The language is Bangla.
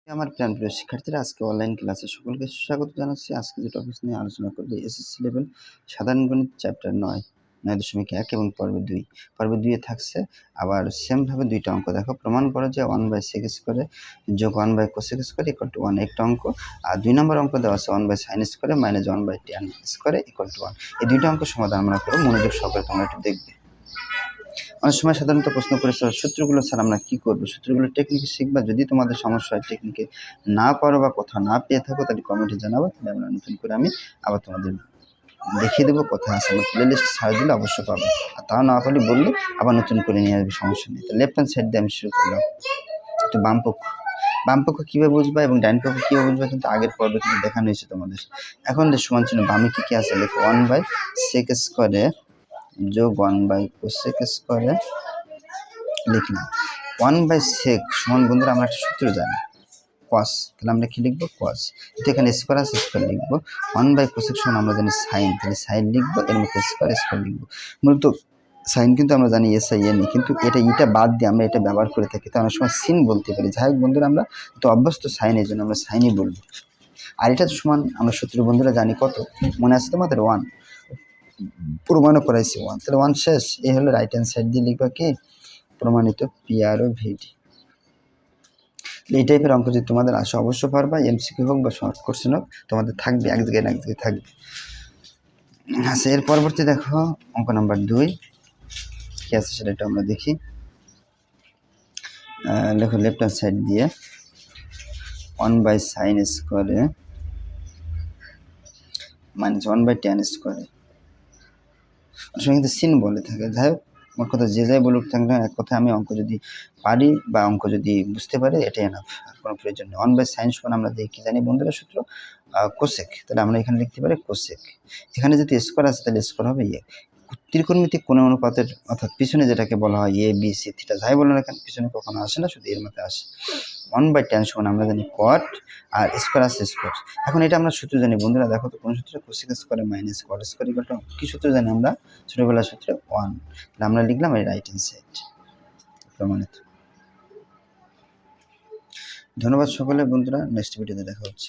আমার প্রিয় শিক্ষার্থীরা, আজকে অনলাইন ক্লাসে সকলকে স্বাগত জানাচ্ছি। আজকে যে টপিক নিয়ে আলোচনা করব, এসএসসি লেভেল সাধারণ গণিত চ্যাপ্টার 9.1 এবং পর্ব 2। পর্ব 2 এ থাকছে আবার সেমভাবে দুইটা অঙ্ক। দেখো, প্রমাণ করো যে 1/sec স্কয়ারে যোগ 1/cosec স্কয়ার ইকুয়াল টু 1, একটা অঙ্ক। আর 2 নম্বর অঙ্ক দেওয়া আছে 1/sin স্কয়ারে মাইনাস 1/tan স্কয়ারে ইকুয়াল টু 1। এই দুইটা অঙ্ক সমাধান আমরা করব। মনোযোগ সহকারে তোমরা একটু দেখবে। অনেক সময় সাধারণত প্রশ্ন করেছে, সূত্রগুলো স্যার আমরা কি করব? সূত্রগুলো টেকনিকে শিখবা। যদি তোমাদের সমস্যা হয়, টেকনিকে না পারো বা কোথাও না পেয়ে থাকো, তাহলে কমেন্টে জানাবো। তাহলে আমরা নতুন করে আমি আবার তোমাদের দেখিয়ে দেবো কোথায় আছে। আমার প্লে লিস্ট ছাড় দিলে অবশ্য পাবো, আর তাও না পারলে বললে আবার নতুন করে নিয়ে আসবে, সমস্যা নেই। তো লেফট হ্যান্ড সাইড দিয়ে আমি শুরু করলাম। একটু বামপক্ষ কীভাবে বুঝবা এবং ডাইন পক্ষ কীভাবে বুঝবা কিন্তু আগের পর্বে কিন্তু দেখানো হয়েছে তোমাদের। এখন যে সমান চিহ্ন বামে কী কী আছে দেখো, 1/sec স্কয়ারে যোগ 1/cosec স্কয়ারে লিখলাম। 1/sec সমান, বন্ধুরা আমরা একটা সূত্র জানি, cos। তাহলে আমরা কি লিখবো? cos। তো এখানে স্কয়ার আছে, স্কয়ার লিখবো। 1/cosec সমান আমরা জানি sin, তাহলে sin লিখবো, এর মধ্যে স্কয়ার লিখবো। মূলত সাইন কিন্তু আমরা জানি sin, কিন্তু এটা বাদ দিয়ে আমরা এটা ব্যবহার করে থাকি, তো অনেক সময় sin বলতে পারি। যাই হোক বন্ধুরা, আমরা তো অভ্যস্ত সাইন, এই জন্য আমরা সাইনই বলবো। আর এটা সমান আমরা সূত্র বন্ধুরা জানি কত, মনে আছে তোমাদের? 1। প্রমাণও করাইছি 1, তাহলে 1 শেষ। এই হলো রাইট হ্যান্ড সাইড দিয়ে লিখবা কি প্রমাণিত PROVD। এই টাইপের অঙ্ক যদি তোমাদের আসে অবশ্য পারবা, এমসিকিউ হোক বা শর্ট কোশ্চেন হোক, তোমাদের থাকবে, এক জায়গায় না এক জায়গায় থাকবে। আচ্ছা, এর পরবর্তী দেখো অঙ্ক নাম্বার 2 কি আছে সেটা আমরা দেখি। দেখো, লেফট হ্যান্ড সাইড দিয়ে 1/sin স্কয়ারে মাইনাস 1/tan স্কয়ারে, আসলে কিন্তু সিন বলে থাকে। যাই হোক, আমার কথা যে যাই বলুক থাক না, এক কথা আমি অঙ্ক যদি পারি বা অঙ্ক যদি বুঝতে পারি, এটাই এনাফ, আর কোনো প্রয়োজন নেই। 1/sin সমান আমরা কি জানি বন্ধুরা সূত্র? কোসেক। তাহলে আমরা এখানে লিখতে পারি কোসেক। এখানে যদি স্কয়ার আছে তাহলে স্কয়ার হবে ত্রিকোণমিতিক কোণের অনুপাতের, অর্থাৎ পিছনে যেটাকে বলা হয় ABC থিটা, যাই বলো না কেন, পিছনে কখনো আসে না, শুধু এর মধ্যে আসে। 1/tan সমান আমরা জানি cot, আর স্কয়ার আছে স্কয়ার। এখন এটা আমরা সূত্র জানি বন্ধুরা, দেখো তো কোন সূত্রে? কোসেক স্কয়ারে minus cot square equal to কি সূত্র জানি আমরা? ছোটবেলার সূত্রে 1। তাহলে আমরা লিখলাম এই রাইট হ্যান্ড সাইড, প্রমাণিত। ধন্যবাদ সকলে বন্ধুরা, নেক্সট ভিডিওতে দেখা হচ্ছে।